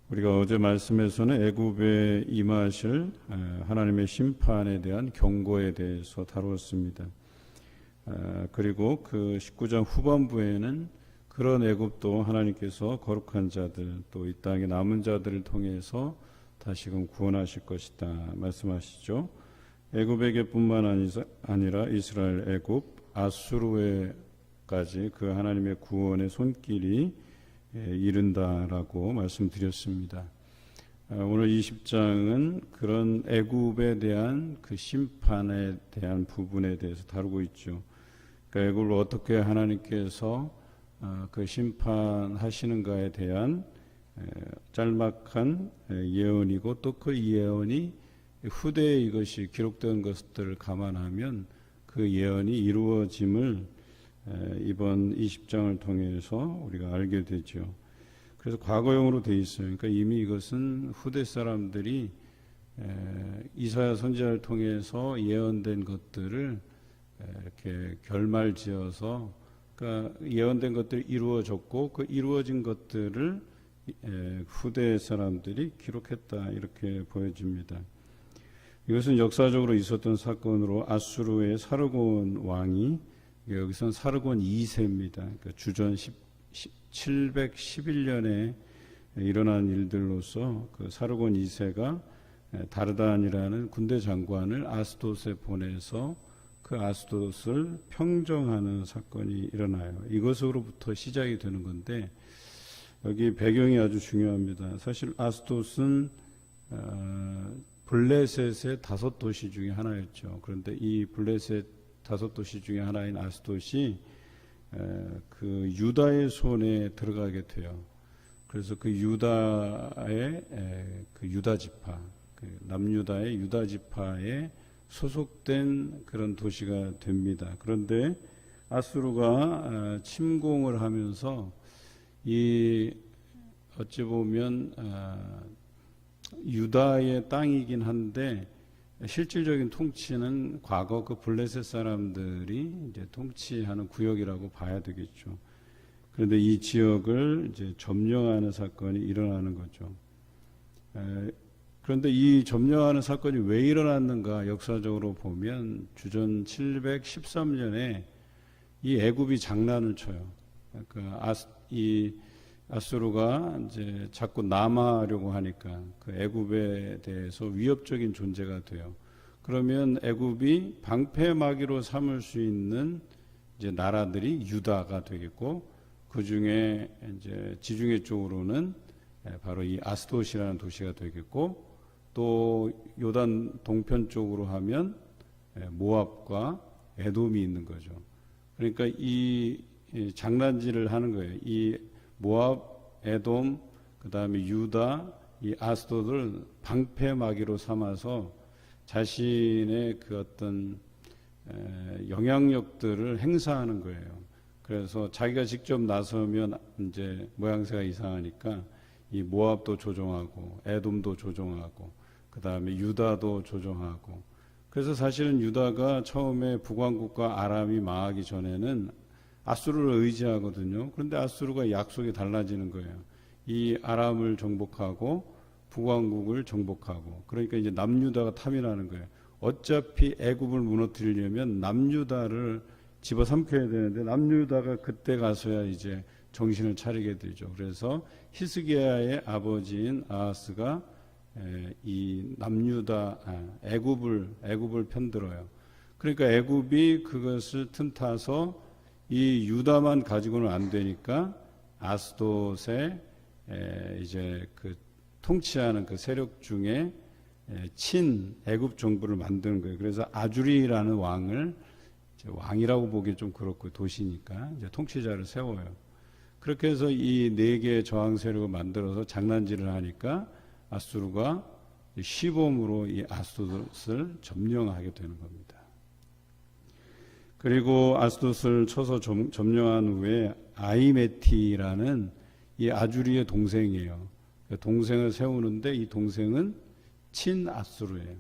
우리가 어제 말씀에서는 애굽에 임하실 하나님의 심판에 대한 경고에 대해서 다루었습니다. 그리고 그 19장 후반부에는 그런 애굽도 하나님께서 거룩한 자들 또 이 땅의 남은 자들을 통해서 다시금 구원하실 것이다 말씀하시죠. 애굽에게뿐만 아니라 이스라엘, 애굽, 아수르에까지 그 하나님의 구원의 손길이 이른다라고 말씀드렸습니다. 오늘 20장은 그런 애굽에 대한 그 심판에 대한 부분에 대해서 다루고 있죠. 그러니까 애굽을 어떻게 하나님께서 그 심판하시는가에 대한 짤막한 예언이고 또 그 예언이 후대에 이것이 기록된 것들을 감안하면 그 예언이 이루어짐을 이번 20장을 통해서 우리가 알게 되죠. 그래서 과거형으로 되어 있어요. 그러니까 이미 이것은 후대 사람들이 이사야 선지자를 통해서 예언된 것들을 이렇게 결말지어서 그러니까 예언된 것들이 이루어졌고 그 이루어진 것들을 후대 사람들이 기록했다 이렇게 보여집니다. 이것은 역사적으로 있었던 사건으로 아수르의 사르곤 왕이 여기선 사르곤 2세입니다. 그러니까 주전 711년에 일어난 일들로서 그 사르곤 2세가 다르단이라는 군대 장관을 아스돗에 보내서 그 아스돗을 평정하는 사건이 일어나요. 이것으로부터 시작이 되는 건데 여기 배경이 아주 중요합니다. 사실 아스돗은 블레셋의 5도시 중에 하나였죠. 그런데 이 블레셋 5도시 중에 하나인 아스돗이 그 유다의 손에 들어가게 돼요. 그래서 그 유다의 그 유다 지파, 그 남유다의 유다 지파에 소속된 그런 도시가 됩니다. 그런데 아수르가 침공을 하면서 이 어찌 보면 유다의 땅이긴 한데 실질적인 통치는 과거 그 블레셋 사람들이 이제 통치하는 구역이라고 봐야 되겠죠. 그런데 이 지역을 이제 점령하는 사건이 일어나는 거죠. 그런데 이 점령하는 사건이 왜 일어났는가 역사적으로 보면 주전 713년에 이 애굽이 장난을 쳐요. 그러니까 이 아수르가 이제 자꾸 남하려고 하니까 그 애굽에 대해서 위협적인 존재가 돼요. 그러면 애굽이 방패막이로 삼을 수 있는 이제 나라들이 유다가 되겠고 그 중에 이제 지중해 쪽으로는 바로 이 아스돗이라는 도시가 되겠고 또 요단 동편 쪽으로 하면 모압과 에돔이 있는 거죠. 그러니까 이 장난질을 하는 거예요. 이 모압, 에돔, 그 다음에 유다, 이 아스돗을 방패막이로 삼아서 자신의 그 어떤 영향력들을 행사하는 거예요. 그래서 자기가 직접 나서면 이제 모양새가 이상하니까 이 모압도 조종하고, 에돔도 조종하고, 그 다음에 유다도 조종하고. 그래서 사실은 유다가 처음에 북왕국과 아람이 망하기 전에는 아수르를 의지하거든요. 그런데 아수르가 약속이 달라지는 거예요. 이 아람을 정복하고 북왕국을 정복하고 그러니까 이제 남유다가 탐이라는 거예요. 어차피 애굽을 무너뜨리려면 남유다를 집어삼켜야 되는데 남유다가 그때 가서야 이제 정신을 차리게 되죠. 그래서 히스기야의 아버지인 아하스가 이 남유다 애굽을 편들어요. 그러니까 애굽이 그것을 틈타서 이 유다만 가지고는 안 되니까 아스돗에 이제 그 통치하는 그 세력 중에 친 애굽 정부를 만드는 거예요. 그래서 아주리라는 왕을 왕이라고 보기 좀 그렇고 도시니까 이제 통치자를 세워요. 그렇게 해서 이 4개의 저항 세력을 만들어서 장난질을 하니까 아수르가 시범으로 이 아스돗을 점령하게 되는 겁니다. 그리고 아스돗을 쳐서 점령한 후에 아이메티라는 이 아주리의 동생이에요. 동생을 세우는데 이 동생은 친아수르예요.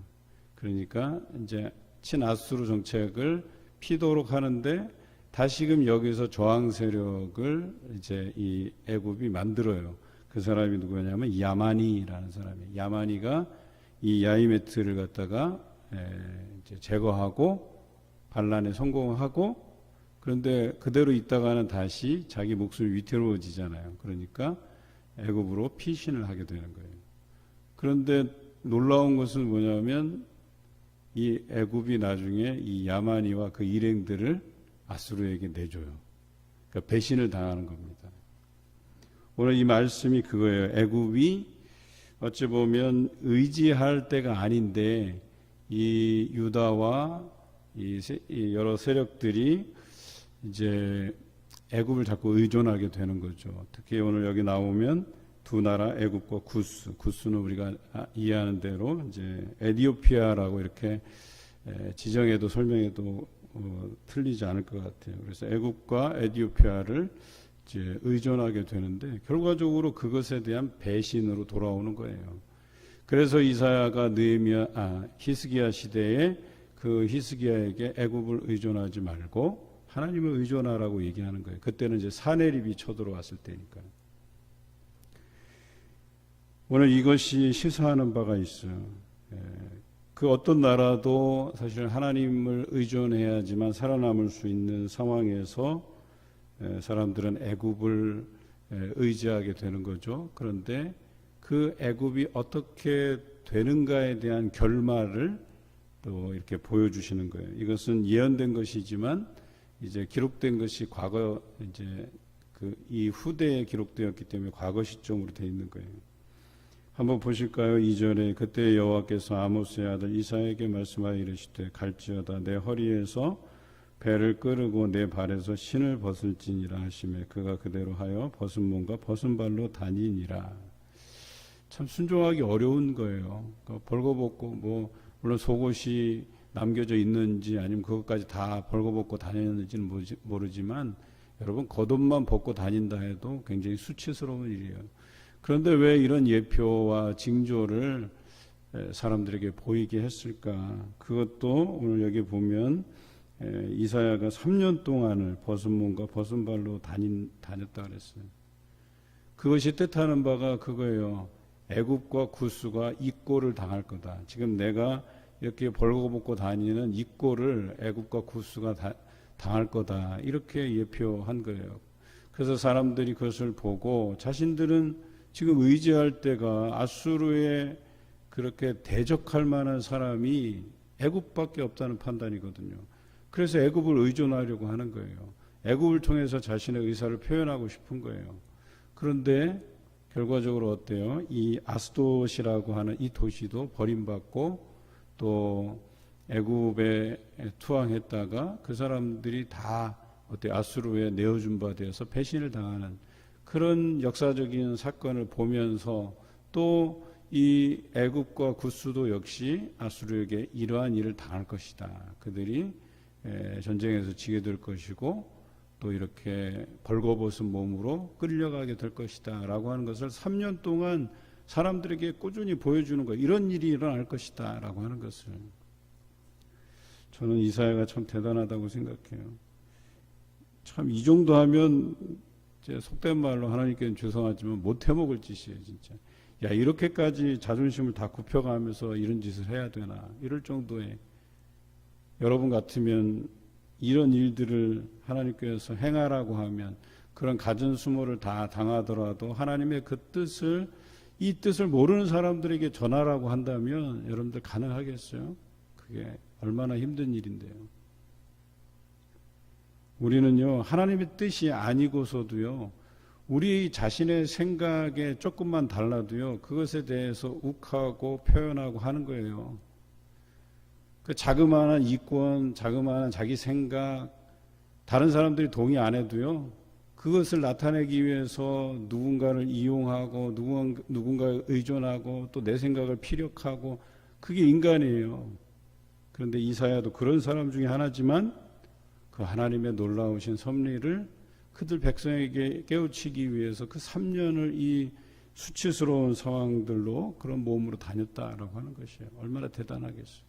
그러니까 이제 친아수르 정책을 피도록 하는데 다시금 여기서 저항 세력을 이제 이 애굽이 만들어요. 그 사람이 누구냐면 야마니라는 사람이에요. 야마니가 이 야이메트를 갖다가 이제 제거하고 반란에 성공하고, 그런데 그대로 있다가는 다시 자기 목숨이 위태로워지잖아요. 그러니까 애굽으로 피신을 하게 되는 거예요. 그런데 놀라운 것은 뭐냐면 이 애굽이 나중에 이 야마니와 그 일행들을 아수르에게 내줘요. 그러니까 배신을 당하는 겁니다. 오늘 이 말씀이 그거예요. 애굽이 어찌 보면 의지할 때가 아닌데 이 유다와 이 여러 세력들이 이제 애굽을 자꾸 의존하게 되는 거죠. 특히 오늘 여기 나오면 두 나라 애굽과 구스는 우리가 이해하는 대로 이제 에디오피아라고 이렇게 지정해도 설명해도 틀리지 않을 것 같아요. 그래서 애굽과 에디오피아를 이제 의존하게 되는데 결과적으로 그것에 대한 배신으로 돌아오는 거예요. 그래서 이사야가 히스기야 시대에 그 히스기야에게 애굽을 의존하지 말고 하나님을 의존하라고 얘기하는 거예요. 그때는 이제 사내립이 쳐들어왔을 때니까요. 오늘 이것이 시사하는 바가 있어요. 그 어떤 나라도 사실 하나님을 의존해야지만 살아남을 수 있는 상황에서 사람들은 애굽을 의지하게 되는 거죠. 그런데 그 애굽이 어떻게 되는가에 대한 결말을 또 이렇게 보여주시는 거예요. 이것은 예언된 것이지만 이제 기록된 것이 과거 이제 이 후대에 기록되었기 때문에 과거 시점으로 되어 있는 거예요. 한번 보실까요? 2절에 그때 여호와께서 아모스의 아들 이사야에게 말씀하여 이르시되 갈지어다 내 허리에서 배를 끄르고 내 발에서 신을 벗을지니라 하시매 그가 그대로 하여 벗은 몸과 벗은 발로 다니니라. 참 순종하기 어려운 거예요. 벌거벗고 물론 속옷이 남겨져 있는지 아니면 그것까지 다 벌거벗고 다녔는지는 모르지만 여러분 겉옷만 벗고 다닌다 해도 굉장히 수치스러운 일이에요. 그런데 왜 이런 예표와 징조를 사람들에게 보이게 했을까? 그것도 오늘 여기 보면 이사야가 3년 동안을 벗은 몸과 벗은 발로 다녔다 그랬어요. 그것이 뜻하는 바가 그거예요. 애굽과 구스가 이 꼴을 당할 거다. 지금 내가 이렇게 벌거벗고 다니는 이 꼴을 애굽과 구스가 당할 거다. 이렇게 예표한 거예요. 그래서 사람들이 그것을 보고 자신들은 지금 의지할 때가 아수르에 그렇게 대적할 만한 사람이 애굽밖에 없다는 판단이거든요. 그래서 애굽을 의존하려고 하는 거예요. 애굽을 통해서 자신의 의사를 표현하고 싶은 거예요. 그런데 결과적으로 어때요? 이 아스돗이라고 하는 이 도시도 버림받고 또 애굽에 투항했다가 그 사람들이 다 아수르에 내어준 바 되어서 배신을 당하는 그런 역사적인 사건을 보면서 또 이 애굽과 구스도 역시 아수르에게 이러한 일을 당할 것이다. 그들이 전쟁에서 지게 될 것이고 또 이렇게 벌거벗은 몸으로 끌려가게 될 것이다 라고 하는 것을 3년 동안 사람들에게 꾸준히 보여주는 거예요. 이런 일이 일어날 것이다 라고 하는 것을. 저는 이사야가 참 대단하다고 생각해요. 참 이 정도 하면 속된 말로 하나님께는 죄송하지만 못 해먹을 짓이에요. 진짜 야 이렇게까지 자존심을 다 굽혀가면서 이런 짓을 해야 되나 이럴 정도의. 여러분 같으면 이런 일들을 하나님께서 행하라고 하면 그런 가전수모를 다 당하더라도 하나님의 그 뜻을 이 뜻을 모르는 사람들에게 전하라고 한다면 여러분들 가능하겠어요? 그게 얼마나 힘든 일인데요. 우리는요 하나님의 뜻이 아니고서도요 우리 자신의 생각에 조금만 달라도요 그것에 대해서 욱하고 표현하고 하는 거예요. 그 자그마한 이권, 자그마한 자기 생각, 다른 사람들이 동의 안 해도요 그것을 나타내기 위해서 누군가를 이용하고 누군가에 의존하고 또 내 생각을 피력하고 그게 인간이에요. 그런데 이사야도 그런 사람 중에 하나지만 그 하나님의 놀라우신 섭리를 그들 백성에게 깨우치기 위해서 그 3년을 이 수치스러운 상황들로 그런 몸으로 다녔다라고 하는 것이에요. 얼마나 대단하겠어요.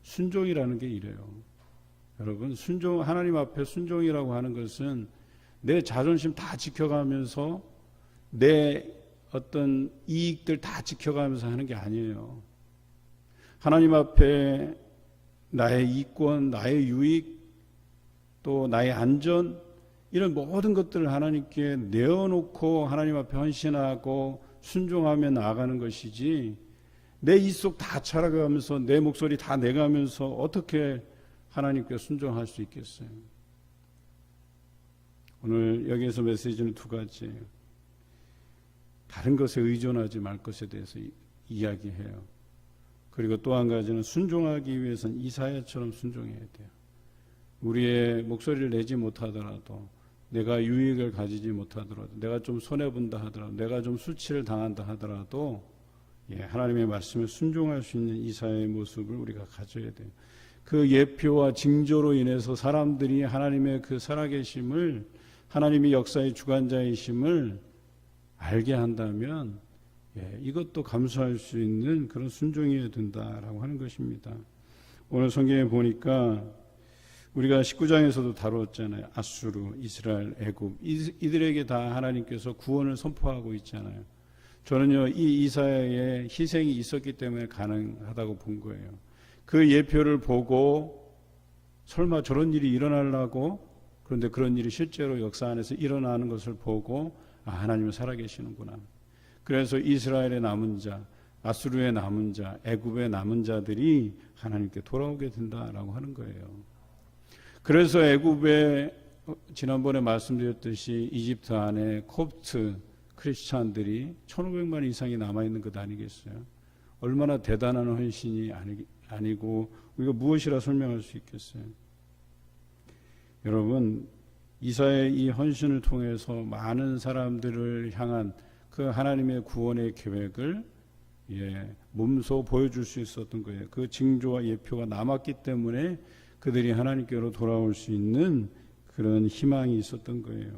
순종이라는 게 이래요. 여러분 하나님 앞에 순종이라고 하는 것은 내 자존심 다 지켜가면서 내 어떤 이익들 다 지켜가면서 하는 게 아니에요. 하나님 앞에 나의 이권, 나의 유익, 또 나의 안전, 이런 모든 것들을 하나님께 내어놓고 하나님 앞에 헌신하고 순종하며 나아가는 것이지, 내 입속 다 차려가면서 내 목소리 다 내가면서 어떻게 하나님께 순종할 수 있겠어요? 오늘 여기에서 메시지는 두 가지예요. 다른 것에 의존하지 말 것에 대해서 이야기해요. 그리고 또 한 가지는 순종하기 위해서는 이사야처럼 순종해야 돼요. 우리의 목소리를 내지 못하더라도, 내가 유익을 가지지 못하더라도, 내가 좀 손해본다 하더라도, 내가 좀 수치를 당한다 하더라도 하나님의 말씀에 순종할 수 있는 이사야의 모습을 우리가 가져야 돼요. 그 예표와 징조로 인해서 사람들이 하나님의 그 살아계심을, 하나님이 역사의 주관자이심을 알게 한다면 이것도 감수할 수 있는 그런 순종이어야 된다라고 하는 것입니다. 오늘 성경에 보니까 우리가 19장에서도 다뤘잖아요. 아수르, 이스라엘, 애굽, 이들에게 다 하나님께서 구원을 선포하고 있잖아요. 저는요, 이 이사야의 희생이 있었기 때문에 가능하다고 본 거예요. 그 예표를 보고 설마 저런 일이 일어나려고, 그런데 그런 일이 실제로 역사 안에서 일어나는 것을 보고 하나님은 살아계시는구나. 그래서 이스라엘의 남은 자, 아수르의 남은 자, 애굽의 남은 자들이 하나님께 돌아오게 된다라고 하는 거예요. 그래서 애굽에 지난번에 말씀드렸듯이 이집트 안에 콥트 크리스찬들이 1500만 이상이 남아있는 것 아니겠어요? 얼마나 대단한 헌신이 아니고 우리가 무엇이라 설명할 수 있겠어요? 여러분, 이사야의 이 헌신을 통해서 많은 사람들을 향한 그 하나님의 구원의 계획을 몸소 보여줄 수 있었던 거예요. 그 징조와 예표가 남았기 때문에 그들이 하나님께로 돌아올 수 있는 그런 희망이 있었던 거예요.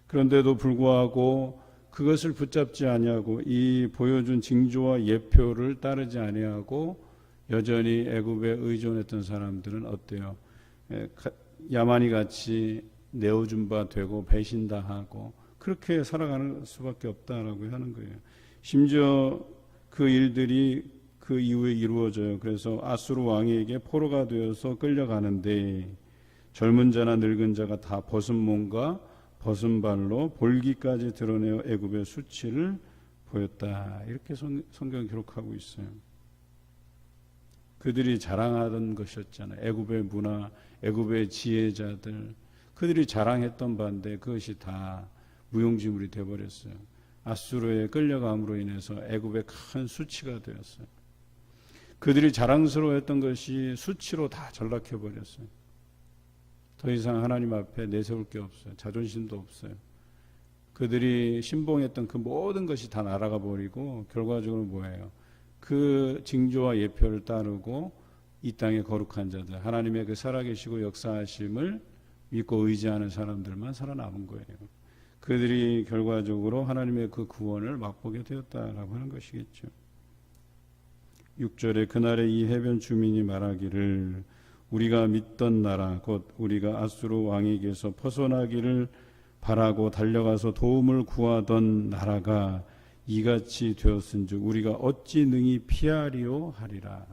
그런데도 불구하고 그것을 붙잡지 아니하고 이 보여준 징조와 예표를 따르지 아니하고 여전히 애굽에 의존했던 사람들은 어때요? 야만이 같이 내어준 바 되고 배신당하고 그렇게 살아가는 수밖에 없다라고 하는 거예요. 심지어 그 일들이 그 이후에 이루어져요. 그래서 아수르 왕에게 포로가 되어서 끌려가는데 젊은 자나 늙은 자가 다 벗은 몸과 벗은 발로 볼기까지 드러내어 애굽의 수치를 보였다. 이렇게 성경 기록하고 있어요. 그들이 자랑하던 것이었잖아요. 애굽의 문화, 애굽의 지혜자들, 그들이 자랑했던 바인데 그것이 다 무용지물이 되어버렸어요. 아수르에 끌려감으로 인해서 애굽의 큰 수치가 되었어요. 그들이 자랑스러워했던 것이 수치로 다 전락해버렸어요. 더 이상 하나님 앞에 내세울 게 없어요. 자존심도 없어요. 그들이 신봉했던 그 모든 것이 다 날아가 버리고 결과적으로 뭐예요? 그 징조와 예표를 따르고 이 땅의 거룩한 자들, 하나님의 그 살아계시고 역사하심을 믿고 의지하는 사람들만 살아남은 거예요. 그들이 결과적으로 하나님의 그 구원을 맛보게 되었다라고 하는 것이겠죠. 6절에 그날에 이 해변 주민이 말하기를 우리가 믿던 나라 곧 우리가 아수르 왕에게서 벗어나기를 바라고 달려가서 도움을 구하던 나라가 이같이 되었은즉 우리가 어찌 능히 피하리오 하리라.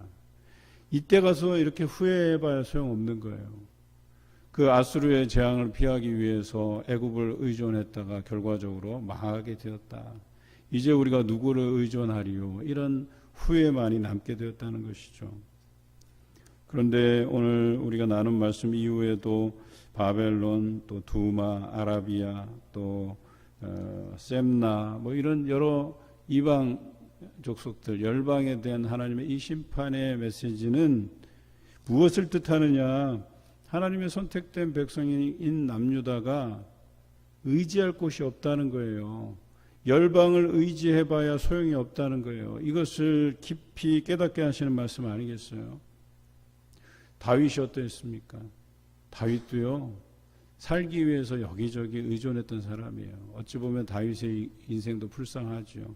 이때 가서 이렇게 후회해봐야 소용없는 거예요. 그 아수르의 재앙을 피하기 위해서 애굽을 의존했다가 결과적으로 망하게 되었다. 이제 우리가 누구를 의존하리요? 이런 후회만이 남게 되었다는 것이죠. 그런데 오늘 우리가 나눈 말씀 이후에도 바벨론, 또 두마, 아라비아, 또 셈나 뭐 이런 여러 이방 족속들, 열방에 대한 하나님의 이 심판의 메시지는 무엇을 뜻하느냐? 하나님의 선택된 백성인 남유다가 의지할 곳이 없다는 거예요. 열방을 의지해봐야 소용이 없다는 거예요. 이것을 깊이 깨닫게 하시는 말씀 아니겠어요? 다윗이 어떠했습니까? 다윗도요, 살기 위해서 여기저기 의존했던 사람이에요. 어찌 보면 다윗의 인생도 불쌍하죠.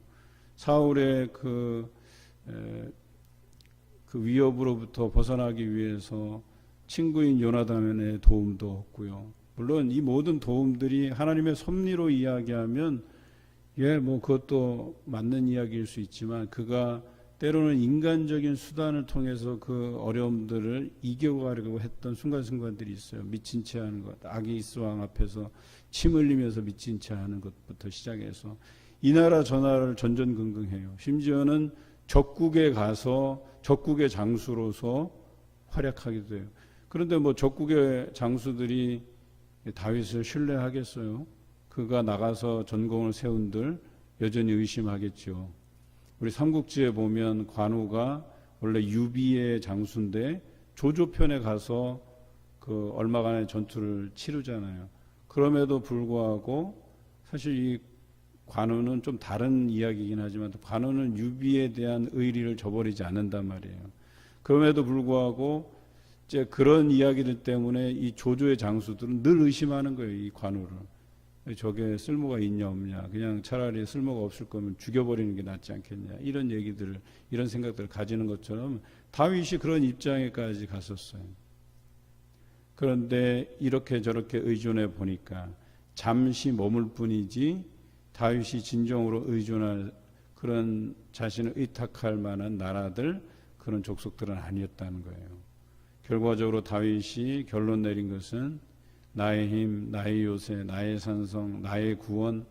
사울의 그 위협으로부터 벗어나기 위해서 친구인 요나단의 도움도 얻고요. 물론 이 모든 도움들이 하나님의 섭리로 이야기하면 뭐 그것도 맞는 이야기일 수 있지만, 그가 때로는 인간적인 수단을 통해서 그 어려움들을 이겨가려고 했던 순간순간들이 있어요. 미친 채 하는 것, 아기스 왕 앞에서 침 흘리면서 미친 채 하는 것부터 시작해서 이 나라 저 나라를 전전긍긍해요. 심지어는 적국에 가서 적국의 장수로서 활약하기도 해요. 그런데 뭐 적국의 장수들이 다윗을 신뢰하겠어요? 그가 나가서 전공을 세운들 여전히 의심하겠죠. 우리 삼국지에 보면 관우가 원래 유비의 장수인데 조조편에 가서 그 얼마간의 전투를 치르잖아요. 그럼에도 불구하고 사실 이 관우는 좀 다른 이야기이긴 하지만 관우는 유비에 대한 의리를 저버리지 않는단 말이에요. 그럼에도 불구하고 이제 그런 이야기들 때문에 이 조조의 장수들은 늘 의심하는 거예요, 이 관우를. 저게 쓸모가 있냐 없냐, 그냥 차라리 쓸모가 없을 거면 죽여버리는 게 낫지 않겠냐, 이런 얘기들을, 이런 생각들을 가지는 것처럼 다윗이 그런 입장에까지 갔었어요. 그런데 이렇게 저렇게 의존해 보니까 잠시 머물 뿐이지 다윗이 진정으로 의존할 그런 자신을 의탁할 만한 나라들, 그런 족속들은 아니었다는 거예요. 결과적으로 다윗이 결론 내린 것은 나의 힘, 나의 요새, 나의 산성, 나의 구원,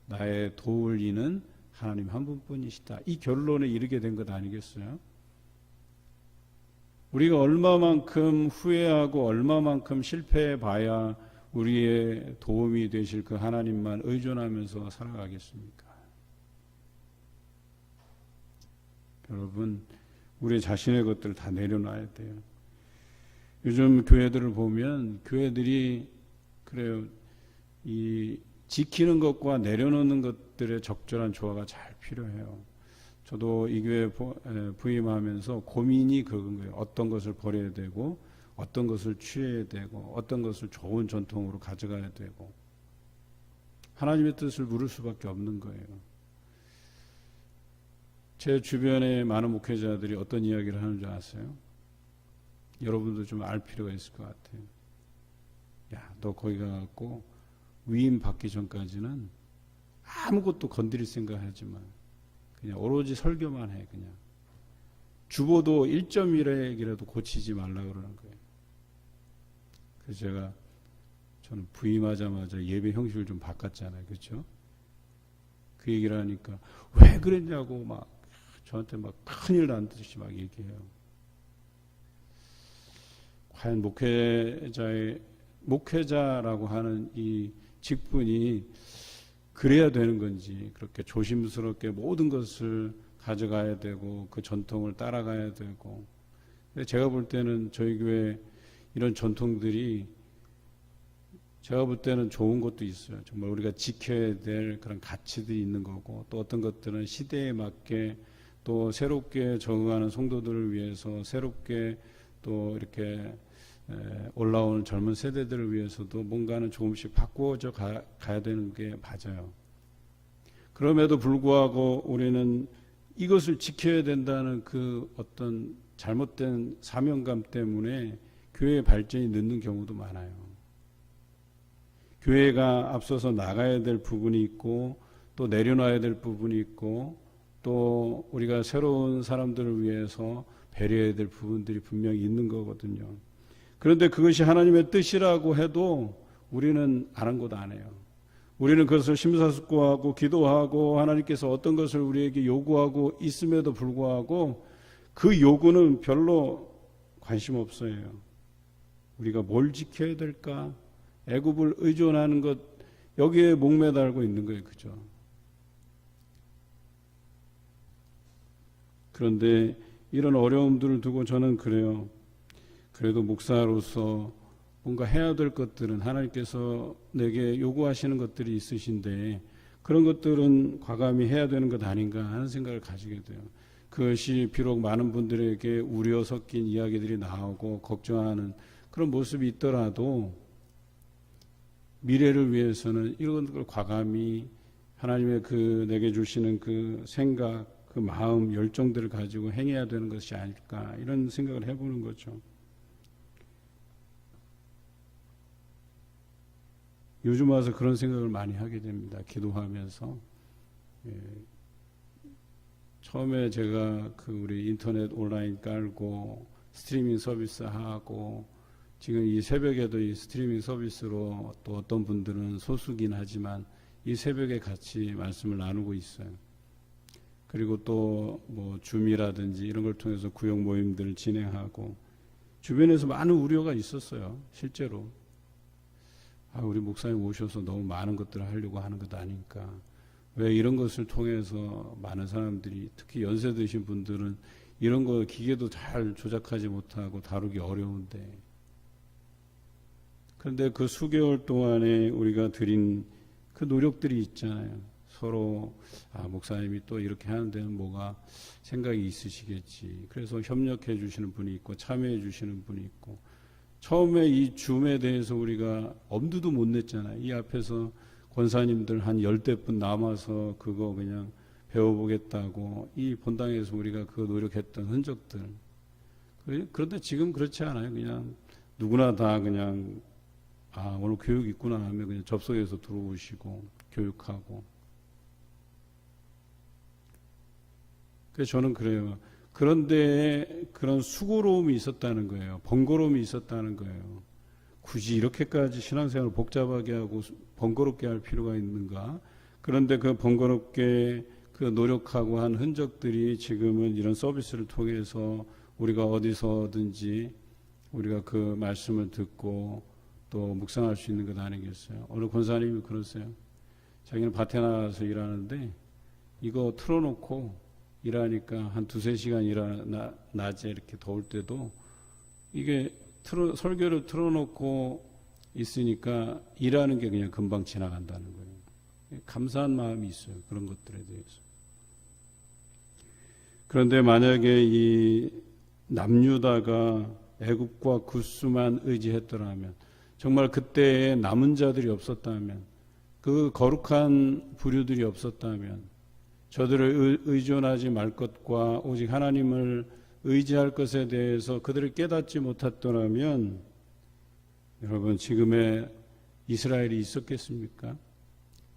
나의 도울 이는 하나님 한 분뿐이시다. 이 결론에 이르게 된 것 아니겠어요? 우리가 얼마만큼 후회하고 얼마만큼 실패해 봐야 우리의 도움이 되실 그 하나님만 의존하면서 살아가겠습니까? 여러분, 우리 자신의 것들을 다 내려놔야 돼요. 요즘 교회들을 보면 교회들이 그래요. 이 지키는 것과 내려놓는 것들의 적절한 조화가 잘 필요해요. 저도 이 교회 부임하면서 고민이 그건 거예요. 어떤 것을 버려야 되고, 어떤 것을 취해야 되고, 어떤 것을 좋은 전통으로 가져가야 되고, 하나님의 뜻을 물을 수밖에 없는 거예요. 제 주변에 많은 목회자들이 어떤 이야기를 하는 줄 아세요? 여러분도 좀 알 필요가 있을 것 같아요. 야, 너 거기 가갖고 위임 받기 전까지는 아무것도 건드릴 생각하지 마. 그냥 오로지 설교만 해. 그냥 주보도 1.1핵이라도 고치지 말라 그러는 거예요. 그래서 저는 부임하자마자 예배 형식을 좀 바꿨잖아요. 그렇죠? 그 얘기를 하니까 왜 그랬냐고 막 저한테 막 큰일 난 듯이 막 얘기해요. 과연 목회자라고 하는 이 직분이 그래야 되는 건지, 그렇게 조심스럽게 모든 것을 가져가야 되고 그 전통을 따라가야 되고. 근데 제가 볼 때는 저희 교회 이런 전통들이 제가 볼 때는 좋은 것도 있어요. 정말 우리가 지켜야 될 그런 가치들이 있는 거고, 또 어떤 것들은 시대에 맞게 또 새롭게 적응하는 성도들을 위해서 새롭게 또 이렇게 올라오는 젊은 세대들을 위해서도 뭔가는 조금씩 바꾸어져 가야 되는 게 맞아요. 그럼에도 불구하고 우리는 이것을 지켜야 된다는 그 어떤 잘못된 사명감 때문에 교회의 발전이 늦는 경우도 많아요. 교회가 앞서서 나가야 될 부분이 있고, 또 내려놔야 될 부분이 있고, 또 우리가 새로운 사람들을 위해서 배려해야 될 부분들이 분명히 있는 거거든요. 그런데 그것이 하나님의 뜻이라고 해도 우리는 아랑곳 안 해요. 우리는 그것을 심사숙고하고 기도하고 하나님께서 어떤 것을 우리에게 요구하고 있음에도 불구하고 그 요구는 별로 관심 없어요. 우리가 뭘 지켜야 될까? 애굽을 의존하는 것, 여기에 목매달고 있는 거예요. 그죠? 그런데 이런 어려움들을 두고 저는 그래요. 그래도 목사로서 뭔가 해야 될 것들은 하나님께서 내게 요구하시는 것들이 있으신데 그런 것들은 과감히 해야 되는 것 아닌가 하는 생각을 가지게 돼요. 그것이 비록 많은 분들에게 우려 섞인 이야기들이 나오고 걱정하는 그런 모습이 있더라도 미래를 위해서는 이런 걸 과감히 하나님의 그 내게 주시는 그 생각, 그 마음, 열정들을 가지고 행해야 되는 것이 아닐까 이런 생각을 해보는 거죠. 요즘 와서 그런 생각을 많이 하게 됩니다. 기도하면서. 예. 처음에 제가 우리 인터넷 온라인 깔고 스트리밍 서비스 하고 지금 이 새벽에도 이 스트리밍 서비스로 또 어떤 분들은 소수긴 하지만 이 새벽에 같이 말씀을 나누고 있어요. 그리고 또 뭐 줌이라든지 이런 걸 통해서 구역 모임들을 진행하고 주변에서 많은 우려가 있었어요. 실제로. 우리 목사님 오셔서 너무 많은 것들을 하려고 하는 것 아닐까. 왜 이런 것을 통해서 많은 사람들이 특히 연세 드신 분들은 이런 거 기계도 잘 조작하지 못하고 다루기 어려운데 그런데 그 수개월 동안에 우리가 드린 그 노력들이 있잖아요. 서로 목사님이 또 이렇게 하는 데는 뭐가 생각이 있으시겠지. 그래서 협력해 주시는 분이 있고 참여해 주시는 분이 있고 처음에 이 줌에 대해서 우리가 엄두도 못 냈잖아요. 이 앞에서 권사님들 한 10대분 남아서 그거 그냥 배워보겠다고 이 본당에서 우리가 그 노력했던 흔적들. 그런데 지금 그렇지 않아요. 그냥 누구나 다 그냥 오늘 교육 있구나 하면 그냥 접속해서 들어오시고 교육하고. 그래서 저는 그래요. 그런데 그런 수고로움이 있었다는 거예요. 번거로움이 있었다는 거예요. 굳이 이렇게까지 신앙생활을 복잡하게 하고 번거롭게 할 필요가 있는가? 그런데 그 번거롭게 그 노력하고 한 흔적들이 지금은 이런 서비스를 통해서 우리가 어디서든지 우리가 그 말씀을 듣고 또 묵상할 수 있는 것 아니겠어요? 어느 권사님이 그러세요. 자기는 밭에 나가서 일하는데 이거 틀어놓고 일하니까 한 2-3시간 낮에 이렇게 더울 때도 이게 설교를 틀어놓고 있으니까 일하는 게 그냥 금방 지나간다는 거예요. 감사한 마음이 있어요. 그런 것들에 대해서. 그런데 만약에 이 남유다가 애굽과 구스만 의지했더라면 정말 그때에 남은 자들이 없었다면 그 거룩한 부류들이 없었다면 저들을 의존하지 말 것과 오직 하나님을 의지할 것에 대해서 그들을 깨닫지 못했더라면 여러분 지금의 이스라엘이 있었겠습니까?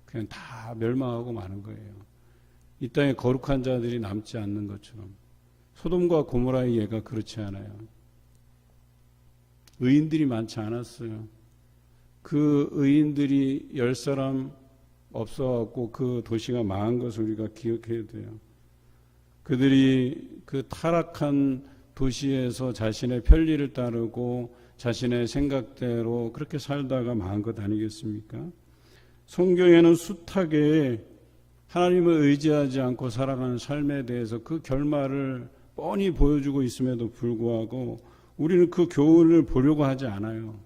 그냥 다 멸망하고 마는 거예요. 이 땅에 거룩한 자들이 남지 않는 것처럼 소돔과 고모라의 예가 그렇지 않아요. 의인들이 많지 않았어요. 그 의인들이 10사람 없어갖고 그 도시가 망한 것을 우리가 기억해야 돼요. 그들이 그 타락한 도시에서 자신의 편리를 따르고 자신의 생각대로 그렇게 살다가 망한 것 아니겠습니까? 성경에는 숱하게 하나님을 의지하지 않고 살아가는 삶에 대해서 그 결말을 뻔히 보여주고 있음에도 불구하고 우리는 그 교훈을 보려고 하지 않아요.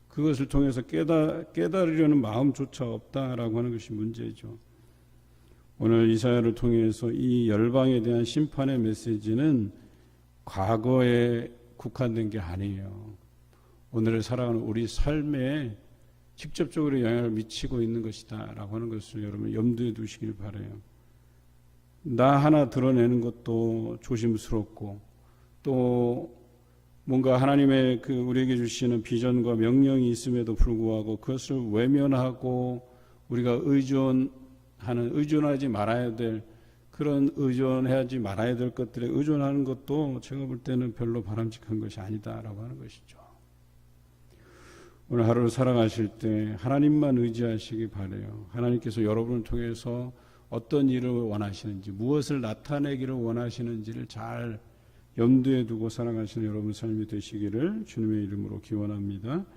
그것을 통해서 깨달으려는 마음조차 없다라고 하는 것이 문제죠. 오늘 이사야를 통해서 이 열방에 대한 심판의 메시지는 과거에 국한된 게 아니에요. 오늘을 살아가는 우리 삶에 직접적으로 영향을 미치고 있는 것이다 라고 하는 것을 여러분 염두에 두시길 바라요. 나 하나 드러내는 것도 조심스럽고 또 뭔가 하나님의 그 우리에게 주시는 비전과 명령이 있음에도 불구하고 그것을 외면하고 우리가 의존하지 말아야 될 그런 의존하지 말아야 될 것들에 의존하는 것도 제가 볼 때는 별로 바람직한 것이 아니다라고 하는 것이죠. 오늘 하루를 살아가실 때 하나님만 의지하시기 바라요. 하나님께서 여러분을 통해서 어떤 일을 원하시는지 무엇을 나타내기를 원하시는지를 잘 염두에 두고 살아가시는 여러분 삶이 되시기를 주님의 이름으로 기원합니다.